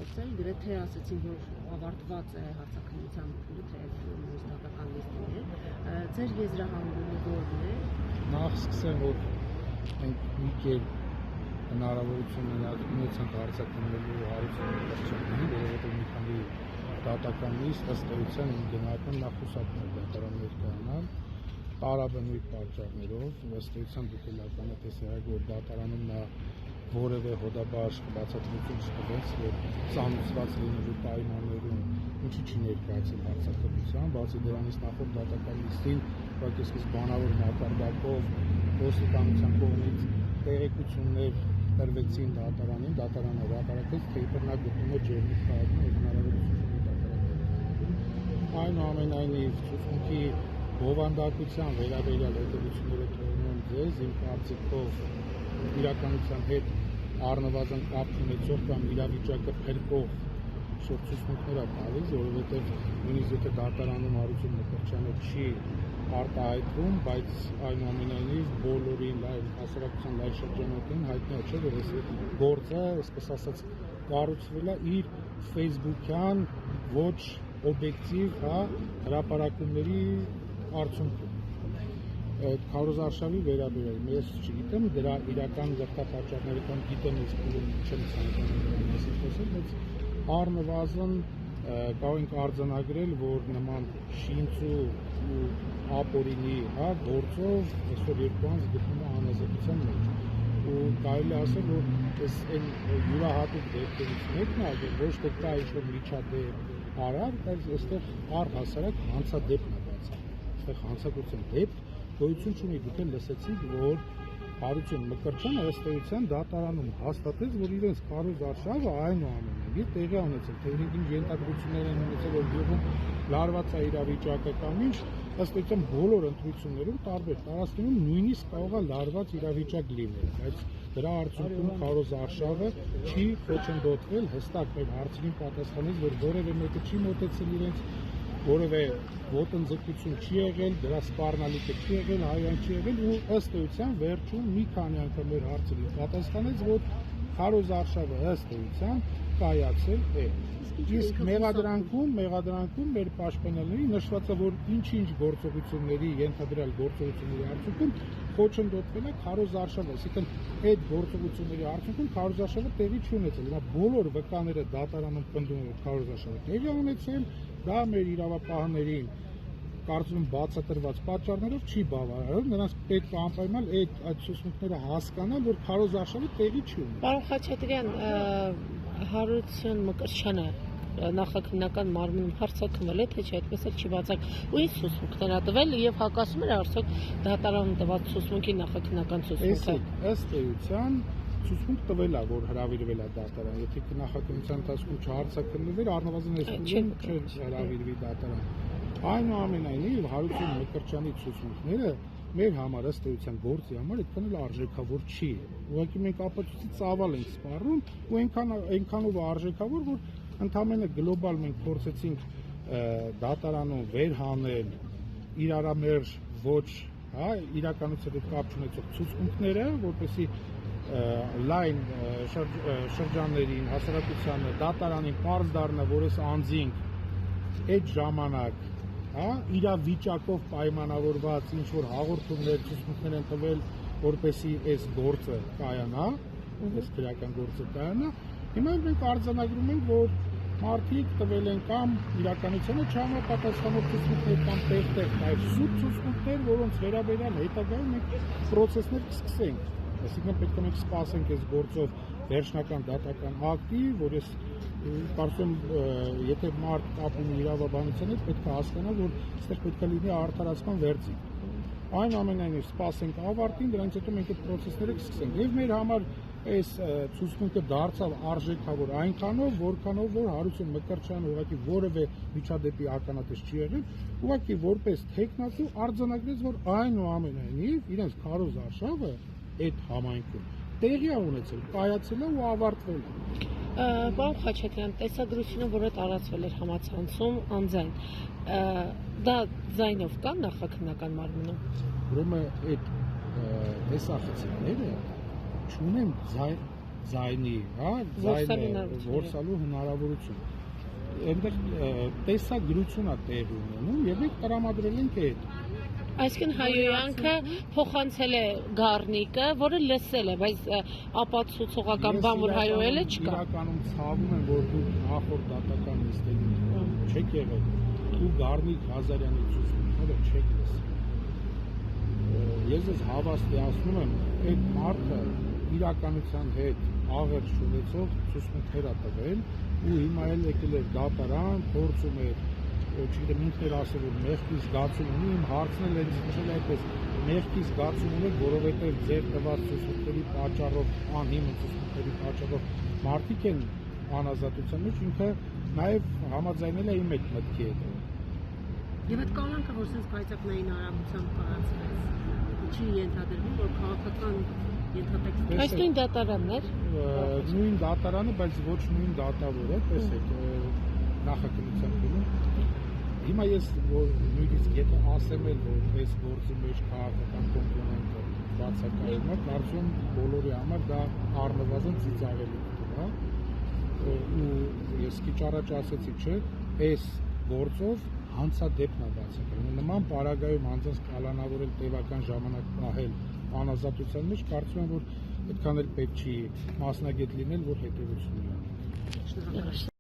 խոսել, գրեթե ասացին, որ ավարտված է հարցաքննության նստական լիստին է, ձեր եզրահանգումը որն է։ Նախ սկսեմ, որ մենք մի կերպ հնարավորություն ունեցանք հարցաքննելու Հարություն Մկրտչյանին, որովհետև մի քանի դատական լիստ ըստ էության գնահատում նախ խուսափում դատարան ներկայանալ, տարաբը նույն պատճառներով, ըստ էության դուք էլ ականատեսեք, որ դատարանում նա որևէ հոդաբաշխ բացատրություն չտվեց, որ ծանուցված լինելու պայմաններում ինչի չի ներկայացել հարցաքննության, բացի դրանից նախորդ դատական լիստին ուղղակի բանավոր մակարդակով ոստիկանության կողմից տեղեկություններ տրվեցին դատարանին, դատարանը հրապարակեց, թե իբր նա գտնում է ջերմիկ քաղաքում եւ հնարավորություն ունի դատարանին։ Այնուամենայնիվ ցուցմունքի բովանդակության վերաբերյալ հետևությունները թողնում ձեզ, իմ կարծիքով իրականության հետ առնվազն կապ ունեցող կամ իրավիճակը փրկող շուրջ ցուցմունքներ է տալիս, որովհետև նույնիսկ եթե դատարանում Հարություն Մկրտչյանը չի արտահայտվում, բայց այնուամենայնիվ բոլորին հասարակության լայն շրջանակին հայտնի է, չէ՞ որ այս գործը, այսպես ասած, կառուցվել է իր ֆեյսբուքյան ոչ օբյեկտիվ հրապարակումների արդյունքում։ Քարոզարշավի վերաբերյալ ես չգիտեմ դրա իրական գաղթապատճառները կամ գիտեմ ես փուլում չեմ ցանկանում դրա մասին խոսել, բայց առնվազն կարող ենք արձանագրել, որ նման շինծու ու ապօրինի գործով այսօր երկու անձ գտնում է անազատության մեջ ու կարելի է ասել, որ այս այն յուրահատուկ դեպքերից մեկն է, որ ոչ թե կա ինչ-որ միջադեպ արար, բայց այստեղ առհասարակ հանցադեպն է բացառում, այստեղ հանցագործության դեպք գոյություն չունի, դուք էլ լսեցիք, որ Հարություն Մկրտչյանը ըստ էության դատարանում հաստատեց, որ իրենց քարոզարշավը այնուամենայնիվ տեղի ունեցել, թե ինչ ենթադրություններ են ունեցել, որ գյուղում լարված է իրավիճակը կամ ինչ, ըստ էության բոլոր ընտրություններում տարբեր տարածքներում նույնիսկ կարող է լարված իրավիճակ լինել, բայց դրա արդյունքում քարոզարշավը չի խոչընդոտվել, հստակ մեր հարցերին պատասխանեց, որ որևէ մեկը չի մոտեցել իրենց որևէ ոտնձգություն չի եղել, դրա սպառնալիքը չի եղել, հայան չի եղել ու ըստ էության վերջում մի քանի անգամ մեր հարցերին պատասխանեց, որ քարոզարշավը ըստ էության կայացել է։ Իսկ մեղադրանքում մեր պաշտպանյալների նշված է, որ ինչ-ինչ գործողությունների, ենթադրյալ գործողությունների արդյունքում խոչընդոտվել է քարոզարշավը, այսինքն այդ գործողությունների արդյունքում քարոզարշավը տեղի չի ունեցել։ Հիմա բոլոր վկաները դատարանում պնդում են, որ քարոզարշավը տեղի է ունեցել, դա մեր իրավապահներին կարծում բացատրված պատճառներով չի բավարարում, նրանց պետք է անպայման այդ ցուցմունքները հասկանալ, որ քարոզարշավը տեղի չի ունեցել։ Պարոն Խաչատրյան, Հարություն Մկրտչյանը նախաքննական մարմնում հարցաքննել է, թե չէ, այդպես էլ չի բացակ, ու ինչ ցուցմունքներ ա տվել եւ հակասում էր արդյոք դատարանում տված ցուցմունքի նախաքննական ցուցմունքը։ Ըստ էության ցուցմունք տվել է, որ հրավիրվել է դատարան, եթե նախաքննության ընթացքում չհարցաքննվեր, առնվազն այս փուլում չհրավիրվի դատարան։ Այնուամենայնիվ Հարություն Մկրտչյանի ցուցմունքները մեր համար ըստ էության գործի համար այդքան էլ արժեքավոր չի։ Ուղղակի մենք ապացույցի ծավալ ենք սպառում ու այնքանով արժեքավոր, որ ընդհանրապես գլոբալ մենք փորձեցինք դատարանում վերհանել իրարամերժ ոչ, իրականության հետ կապ չունեցող ցուցմունքները, որպեսզի լայն շրջաններին, հասարակությանը, դատարանին պարզ դառնա, որ այս անձինք այդ ժամանակ իրավիճակով պայմանավորված ինչ որ հաղորդումներ, ցուցմունքներ են տվել, որպեսզի այս գործը կայանա, այս քրեական գործը կայանա։ Հիմա մենք արձանագրում ենք, որ մարդիկ տվել են կամ իրականությանը չհամապատասխանող ցուցմունքներ կամ տեղ-տեղ այլ սուտ ցուցմունքներ, որոնց վերաբերյալ հետագայում մենք պրոցեսներ կսկսենք։ Այսինքն պետք է մենք սպասենք այս գործով վերջնական դատական ակտի, որ ես կարծում եթե մարդ կապ ունի իրավաբանության հետ, պետք է հասկանա, որ այստեղ պետք է լինի արդարացման վերջիկ։ Այնուամենայնիվ սպասենք ավարտին, դրանից հետո մենք այդ պրոցեսները կսկսենք։ Եվ մեր համար այս ցուցմունքը դարձավ արժեքավոր այնքանով, որքանով որ Հարություն Մկրտչյանը ուղղակի որևէ միջադեպի ականատես չի եղել, ուղղակի որպես տեխնացու արձանագրեց, որ այնուամենայնիվ իրենց քարոզարշավը այդ համայնքում տեղի է ունեցել, կայացել է ու ավարտվել է։ Պարոն Խաչատրյան, տեսադրությունը, որը տարածվել էր համացանցում անձայն, դա ձայնով կա նախաքննական մարմնում։ Ուրեմն այդ տեսախցիկները չունեն ձայնի, հա, որսալու հնարավորություն։ Այնտեղ տեսագրություն է տեղի ունենում եւ մենք տրամադրել ենք այդ։ Այսինքն հայոյանքը փոխանցել է Գառնիկը, որը լսել է, բայց ապացուցողական բան որ հայոյել է չկա։ Իրականում ցավում եմ, որ դուք նախորդ դատական նիստերին չեք եղել, ու Գառնիկ Ղազարյանի ցուցումները չեք լսել։ Ես ես հավաստիացնում եմ, այդ մարդը իրականության հետ աղերս չունեցող ցուցմունքներ է տվել, ու հիմա էլ եկել է դատարան, փորձում է չգիտեմ ինքն ասել որ մեղքի զգացում ունի, իմ հարցն էլ հենց նշել այդպես մեղքի զգացում ունի, որովհետև ձեր տված ցուցմունքների պատճառով, անհիմն ցուցմունքների պատճառով մարդիկ են անազատության մեջ, ինքը նաև համաձայնել է իմ այդ մտքի հետ։ Եվ այդ կանոնքը, որ sense պայծակնային արագությամբ տարածվեց, չի ենթադրվում, որ քաղաքական ենթատեքստ։ Այս նույն դատարանն էր։ Նույն դատարանը, բայց ոչ նույն դատավորը, տեսեք, նախաքննության գնում։ Հիմա ես որ նույնիսկ եթե ասեմ էլ որ այս գործի մեջ քաղաքական կոմպոնենտը բացակայում է, կարծում բոլորի համար դա առնվազն ծիծաղելի է, հա։ Ու ես քիչ առաջ ասեցի, չէ, այս գործով հանցադեպն է բացակայում։ Նման պարագայում անձանց կալանավորել տևական ժամանակ պահել անազատության մեջ, կարծում եմ որ այդքան էլ պետք չի մասնագետ լինել, որ հետևություն ունենա։